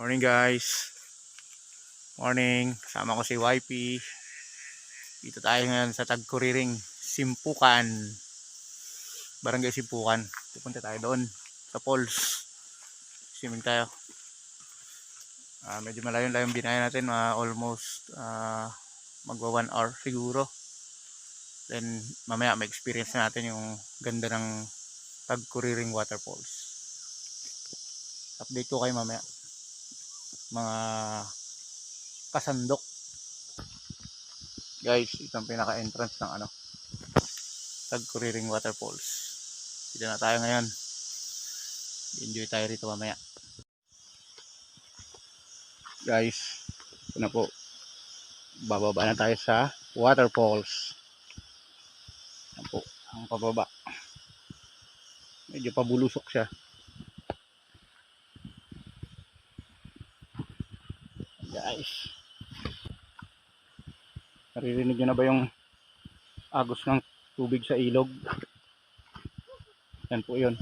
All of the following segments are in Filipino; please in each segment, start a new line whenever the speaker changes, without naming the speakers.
Morning guys. Morning. Kasama ko si YP. Dito tayo ngayon sa Tagkuriring, Simpukan. Barangay Simpukan. Pupunta tayo doon sa falls. Swimming tayo. Medyo malayo-layo yung binaya natin. Almost magwa 1 hour siguro. Then mamaya ma-experience natin yung ganda ng Tagkuriring Waterfalls. Update ko kayo mamaya. Mga kasandok. Guys, itong pinaka-entrance ng Tagkuriring Waterfalls. Dito na tayo ngayon. Enjoy tayo rito mamaya. Guys, ito na po. Bababa na tayo sa waterfalls. Yan po, ang pababa. Medyo pabulusok siya. Guys, naririnig nyo na ba yung agos ng tubig sa ilog? Yan po yun.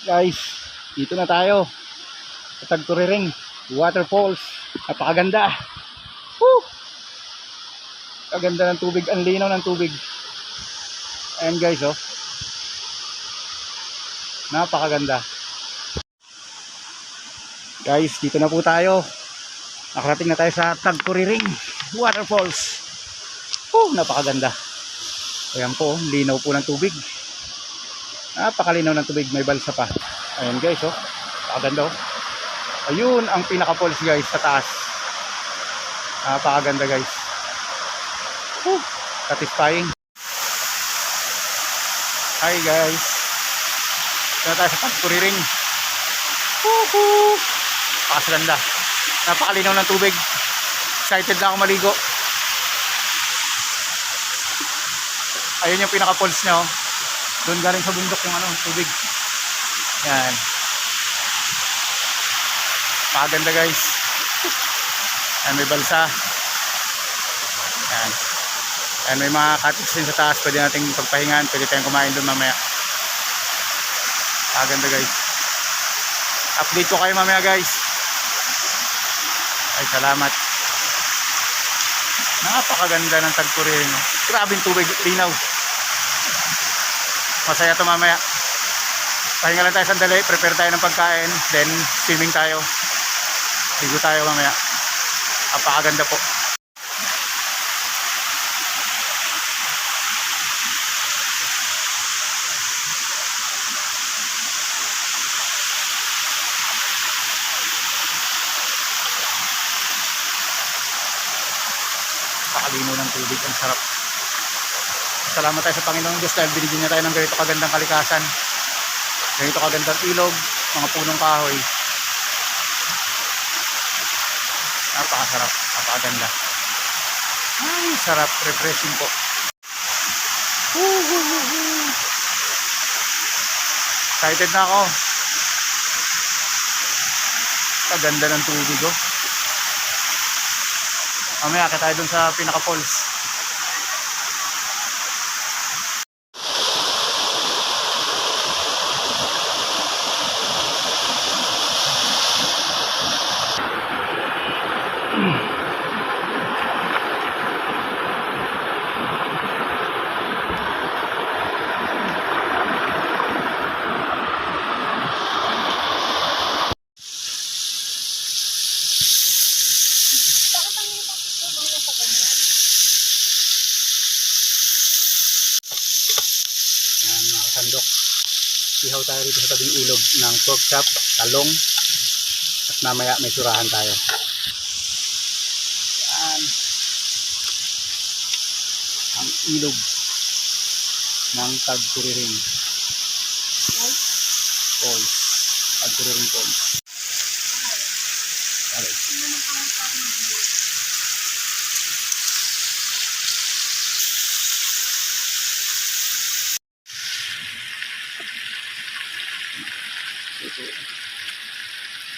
Guys, dito na tayo sa Tagkuriring Waterfalls. Napakaganda. Woo! Kaganda ng tubig, ang linaw ng tubig. Ayan guys, oh. Napakaganda. Guys, dito na po tayo. Nakarating na tayo sa Tagkuriring Waterfalls. Napakaganda. Ayan po, linaw po ng tubig. Napakalinaw ng tubig, may balsa pa. Ayan guys, oh. Napakaganda, oh. Ayun ang pinaka-falls guys sa taas. Napakaganda guys. Satisfying. Hi guys. Dito tayo sa Tagkuriring. Napakaganda. Napakalinaw ng tubig. Excited na ako maligo. Ayun yung pinaka-falls niya, oh. Doon galing sa bundok yung tubig. Yan. Napakaganda guys. Yan, may balsa. Yan. Yan, may mga cottage din sa taas. Pwede nating pagpahingan. Pwede tayong kumain doon mamaya. Napakaganda guys. Update ko kayo mamaya guys. Ay, salamat. Napakaganda ng Tagkuriring. Grabing tubig, linaw. Masaya to mamaya. Pahinga lang tayo sandali, prepare tayo ng pagkain, then swimming tayo. Ligo tayo mamaya. Napakaganda po. Napakalino ng tubig, ang sarap. Salamat tayo sa Panginoong Diyos dahil binigyan niya tayo ng ganito kagandang kalikasan, ganito kagandang ilog, mga punong kahoy. Napakasarap, napakaganda. Ay, sarap, refreshing po. Excited na ako. Kaganda ng tubig, oh. Mamaya akit tayo dun sa pinaka-falls. Yan mga kasandok. Ihaw tayo rito sa tabing ilog ng pork chop, talong, at mamaya may surahan tayo. Yan. Ang ilog ng Tagkuriring Falls. Tagkuriring Falls.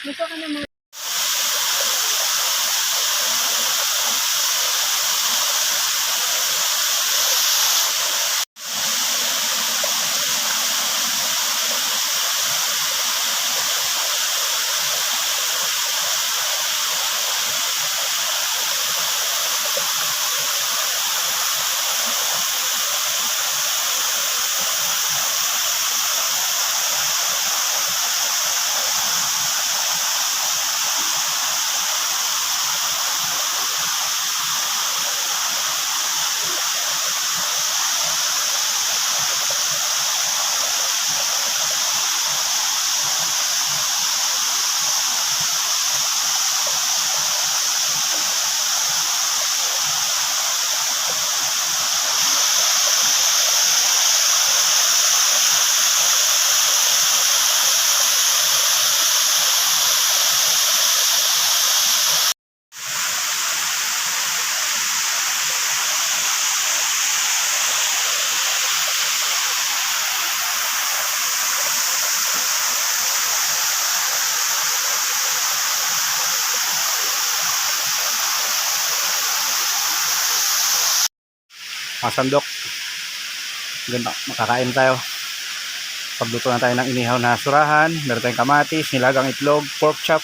Gusto ka naman.
mga sandok. Ganda, makakain tayo. Pagluto na tayo ng inihaw na surahan. Meron tayong kamatis, nilagang itlog, pork chop,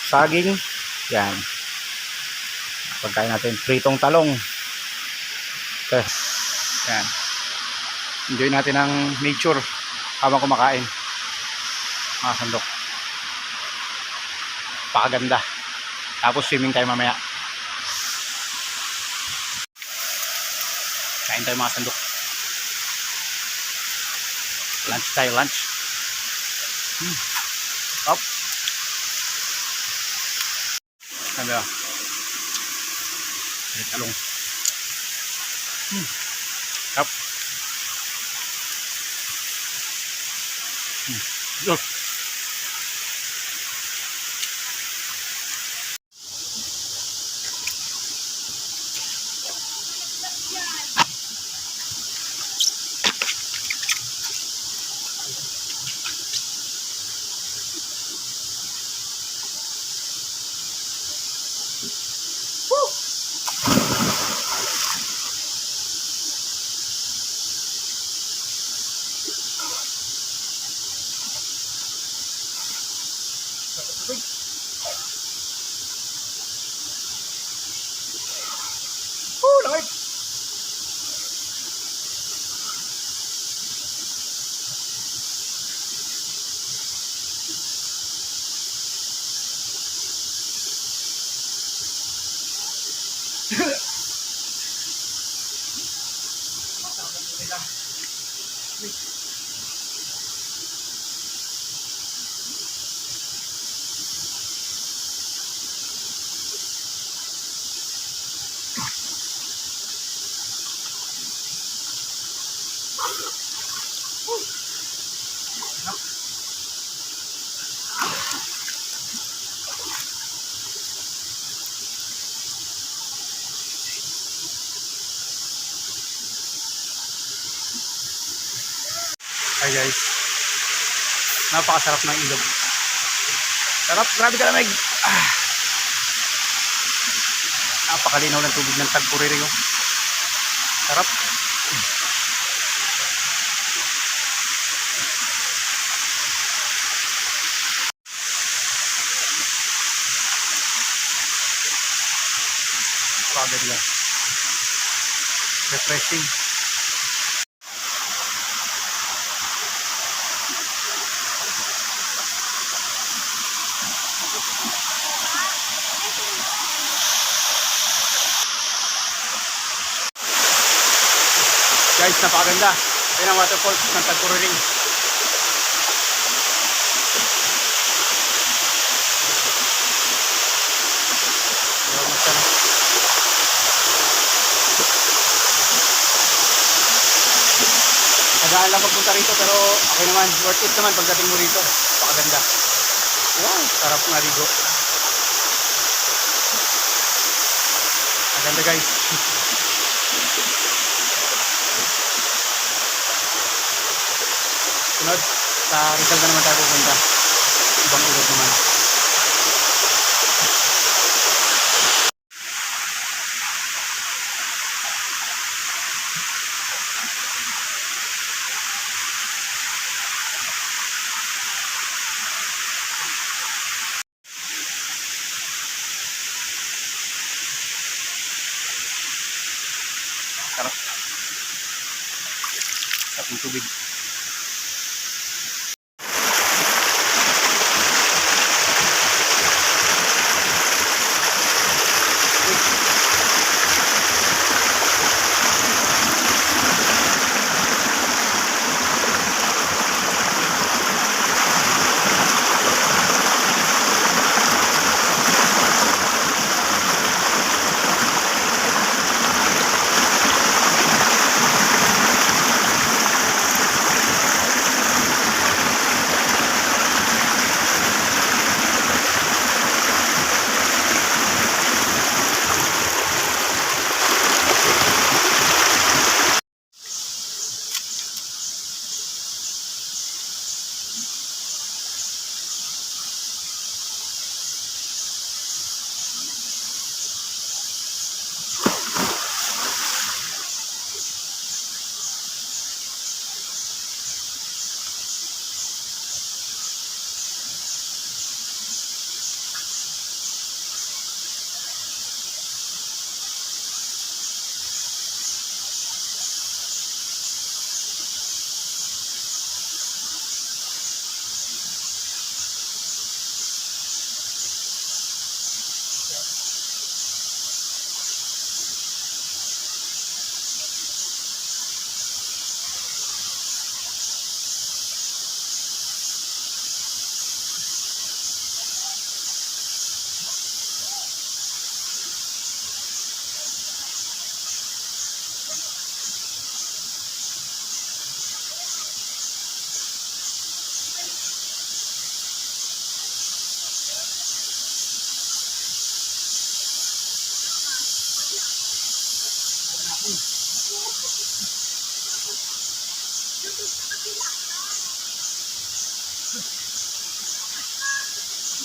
saging. Yan. Pagkain natin, pritong talong. Okay. Yan. Enjoy natin ang nature habang kumakain. Mga sandok. Pakaganda. Tapos swimming tayo mamaya. Kain tayo mga sandok. Lunch tayo, lunch. Up. Sabi ba? Talong. Up. Yes. Lamig. Hi guys, napakasarap ng ilog. Sarap, grabe kalamig. Napakalinaw ng tubig ng Tagkuriring. Sarap. Pagod lang. Refreshing. Guys, napakaganda. Ayan ang waterfalls ng Tagkuriring. Tagaan lang pagpunta rito pero okay naman. Worth it naman pagdating mo rito. Napakaganda. Wow, sarap na ligo. Maganda guys. Sunod, sa Rizal na naman tayo pupunta. Ibang ilog naman. Sarap. Sarap ng tubig.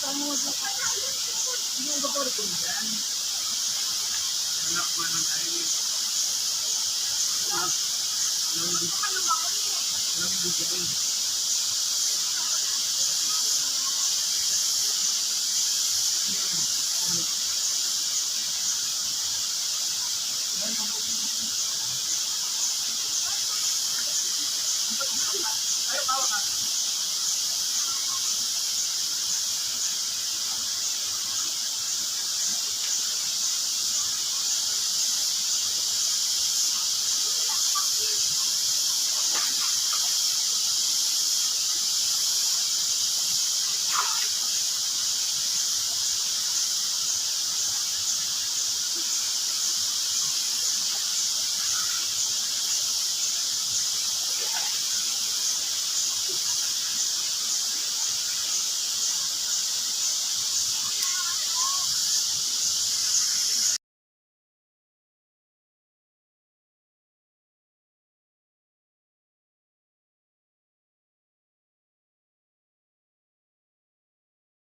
Walang video ko eh.